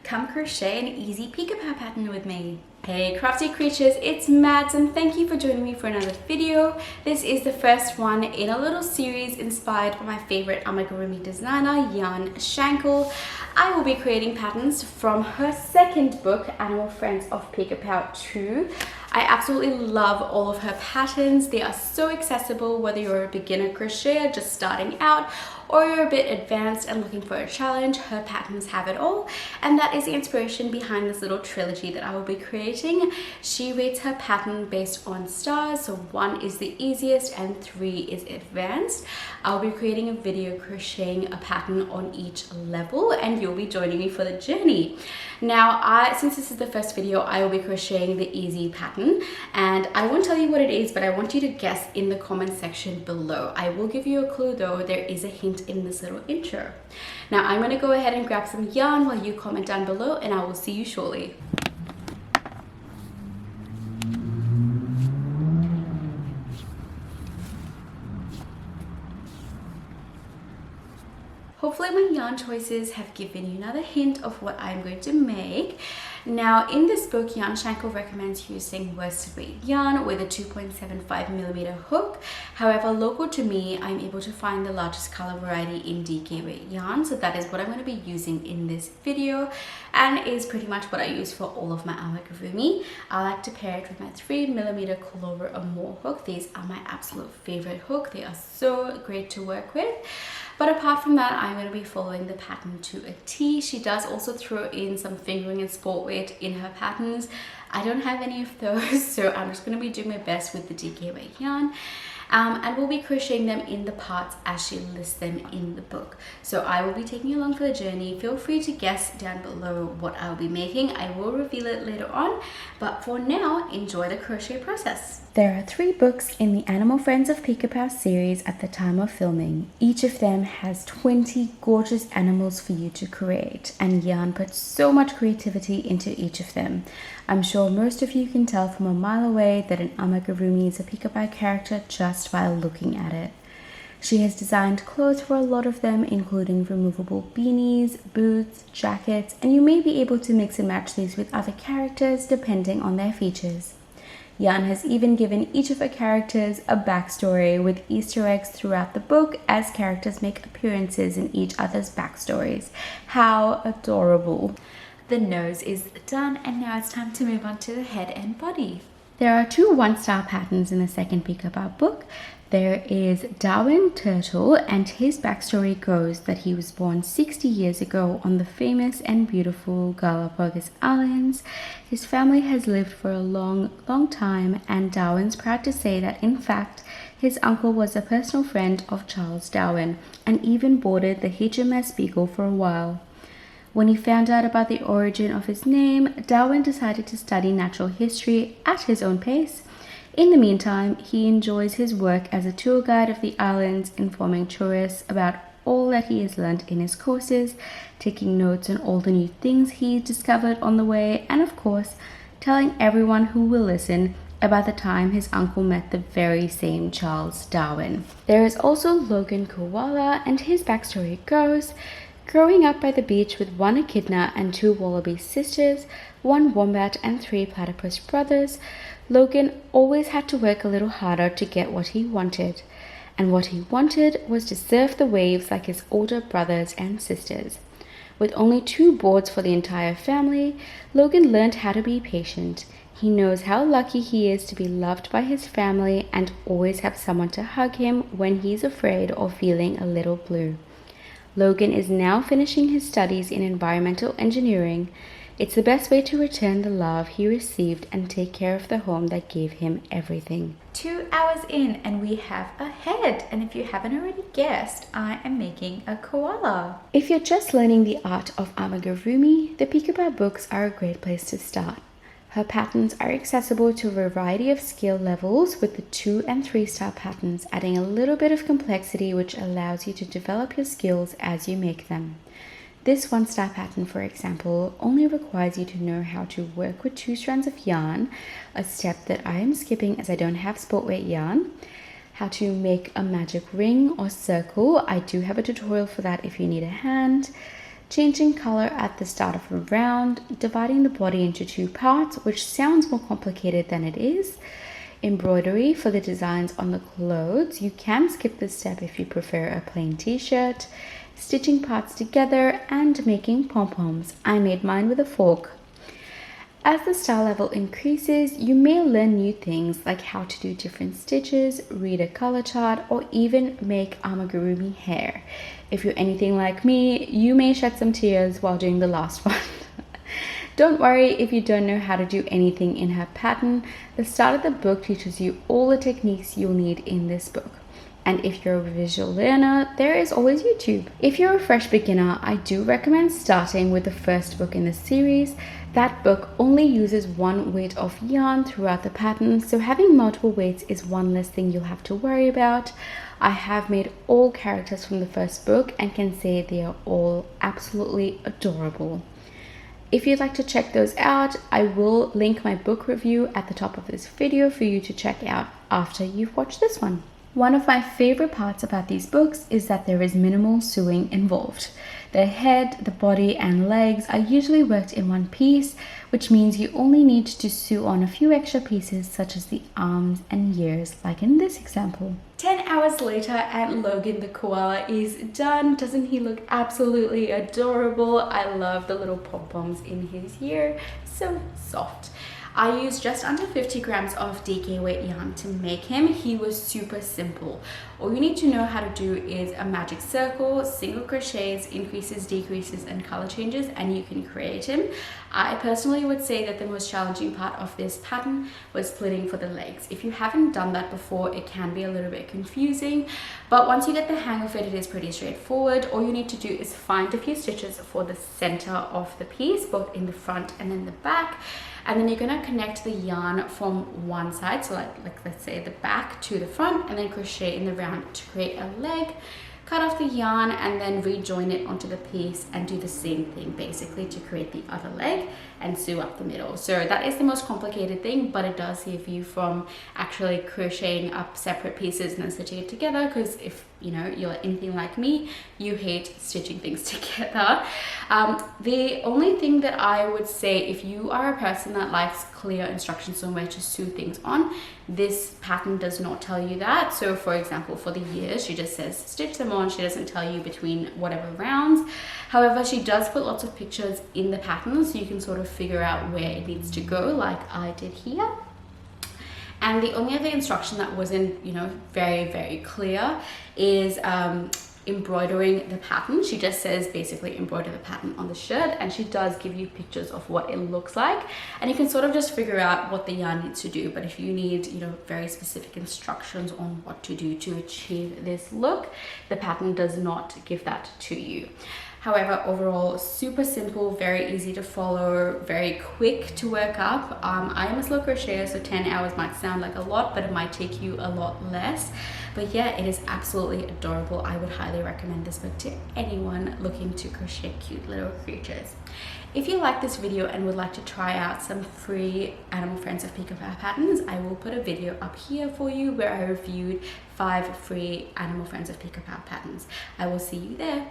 Come crochet an easy Peek-a-Pow pattern with me. Hey crafty creatures, it's Mads and thank you for joining me for another video. This is the first one in a little series inspired by my favorite amigurumi designer, Jan Schenkel. I will be creating patterns from her second book, Animal Friends of Peek-a-Pow 2. I absolutely love all of her patterns. They are so accessible whether you're a beginner crocheter just starting out or you're a bit advanced and looking for a challenge. Her patterns have it all, and that is the inspiration behind this little trilogy that I will be creating. She rates her pattern based on stars, so 1 is the easiest and 3 is advanced. I'll be creating a video crocheting a pattern on each level and you'll be joining me for the journey. Now, since this is the first video, I will be crocheting the easy pattern, and I won't tell you what it is, but I want you to guess in the comment section below. I will give you a clue though, there is a hint in this little intro. Now, I'm going to go ahead and grab some yarn while you comment down below, and I will see you shortly. Hopefully my yarn choices have given you another hint of what I'm going to make. Now, in this book, Jan Schenkel recommends using worsted weight yarn with a 2.75mm hook. However, local to me, I'm able to find the largest color variety in DK weight yarn. So that is what I'm going to be using in this video, and is pretty much what I use for all of my amigurumi. I like to pair it with my 3mm Clover or more hook. These are my absolute favorite hook. They are so great to work with. But apart from that, I'm going to be following the pattern to a T. She does also throw in some fingering and sport weight in her patterns. I don't have any of those, so I'm just going to be doing my best with the DK weight yarn. And we'll be crocheting them in the parts as she lists them in the book. So I will be taking you along for the journey. Feel free to guess down below what I'll be making. I will reveal it later on, but for now, enjoy the crochet process. There are 3 books in the Animal Friends of Peek-a-Pow series at the time of filming. Each of them has 20 gorgeous animals for you to create, and Jan puts so much creativity into each of them. I'm sure most of you can tell from a mile away that an amigurumi is a Peek-a-Pow character just by looking at it. She has designed clothes for a lot of them, including removable beanies, boots, jackets, and you may be able to mix and match these with other characters depending on their features. Jan has even given each of her characters a backstory with Easter eggs throughout the book as characters make appearances in each other's backstories. How adorable! The nose is done, and now it's time to move on to the head and body. There are 2 one-star patterns in the second Peek-a-Pow book. There is Darwin Turtle, and his backstory goes that he was born 60 years ago on the famous and beautiful Galapagos Islands. His family has lived for a long time, and Darwin's proud to say that in fact his uncle was a personal friend of Charles Darwin and even boarded the HMS Beagle for a while. When he found out about the origin of his name, Darwin decided to study natural history at his own pace. In the meantime, he enjoys his work as a tour guide of the islands, informing tourists about all that he has learned in his courses, taking notes on all the new things he discovered on the way, and of course, telling everyone who will listen about the time his uncle met the very same Charles Darwin. There is also Logan Koala, and his backstory goes: growing up by the beach with 1 echidna and 2 wallaby sisters, 1 wombat and 3 platypus brothers, Logan always had to work a little harder to get what he wanted. And what he wanted was to surf the waves like his older brothers and sisters. With only 2 boards for the entire family, Logan learned how to be patient. He knows how lucky he is to be loved by his family and always have someone to hug him when he's afraid or feeling a little blue. Logan is now finishing his studies in environmental engineering. It's the best way to return the love he received and take care of the home that gave him everything. 2 hours in and we have a head, and if you haven't already guessed, I am making a koala. If you're just learning the art of amigurumi, the Peek-a-Pow books are a great place to start. Her patterns are accessible to a variety of skill levels, with the 2 and 3 star patterns adding a little bit of complexity which allows you to develop your skills as you make them. This 1 star pattern, for example, only requires you to know how to work with 2 strands of yarn, a step that I am skipping as I don't have sport weight yarn, how to make a magic ring or circle. I do have a tutorial for that if you need a hand, changing color at the start of a round, dividing the body into 2 parts, which sounds more complicated than it is, embroidery for the designs on the clothes. You can skip this step if you prefer a plain t-shirt, stitching parts together, and making pom-poms. I made mine with a fork. As the style level increases, you may learn new things like how to do different stitches, read a color chart, or even make amigurumi hair. If you're anything like me, you may shed some tears while doing the last one. Don't worry if you don't know how to do anything in her pattern. The start of the book teaches you all the techniques you'll need in this book. And if you're a visual learner, there is always YouTube. If you're a fresh beginner, I do recommend starting with the first book in the series. That book only uses 1 weight of yarn throughout the pattern, so having multiple weights is one less thing you'll have to worry about. I have made all characters from the first book and can say they are all absolutely adorable. If you'd like to check those out, I will link my book review at the top of this video for you to check out after you've watched this one. One of my favorite parts about these books is that there is minimal sewing involved. The head, the body, and legs are usually worked in one piece, which means you only need to sew on a few extra pieces such as the arms and ears, like in this example. 10 hours later and Logan the koala is done. Doesn't he look absolutely adorable? I love the little pom-poms in his ear, so soft. I used just under 50 grams of DK weight yarn to make him. He was super simple. All you need to know how to do is a magic circle, single crochets, increases, decreases, and color changes, and you can create him. I personally would say that the most challenging part of this pattern was splitting for the legs. If you haven't done that before, it can be a little bit confusing, but once you get the hang of it, it is pretty straightforward. All you need to do is find a few stitches for the center of the piece, both in the front and in the back. And then you're gonna connect the yarn from one side, so like let's say the back to the front, and then crochet in the round to create a leg. Cut off the yarn and then rejoin it onto the piece and do the same thing basically to create the other leg and sew up the middle. So that is the most complicated thing, but it does save you from actually crocheting up separate pieces and then stitching it together, because if you know you're anything like me, you hate stitching things together. The only thing that I would say, if you are a person that likes clear instructions on where to sew things on, this pattern does not tell you that. So for example, for the ears, she just says stitch them on. She doesn't tell you between whatever rounds. However, she does put lots of pictures in the pattern, so you can sort of figure out where it needs to go, like I did here. And the only other instruction that wasn't, you know, very clear is embroidering the pattern. She just says basically embroider the pattern on the shirt, and she does give you pictures of what it looks like, and you can sort of just figure out what the yarn needs to do. But if you need, you know, very specific instructions on what to do to achieve this look, the pattern does not give that to you. However, overall, super simple, very easy to follow, very quick to work up. I am a slow crocheter, so 10 hours might sound like a lot, but it might take you a lot less. But yeah, it is absolutely adorable. I would highly recommend this book to anyone looking to crochet cute little creatures. If you like this video and would like to try out some free Animal Friends of Pico Pau patterns, I will put a video up here for you where I reviewed 5 free Animal Friends of Pico Pau patterns. I will see you there.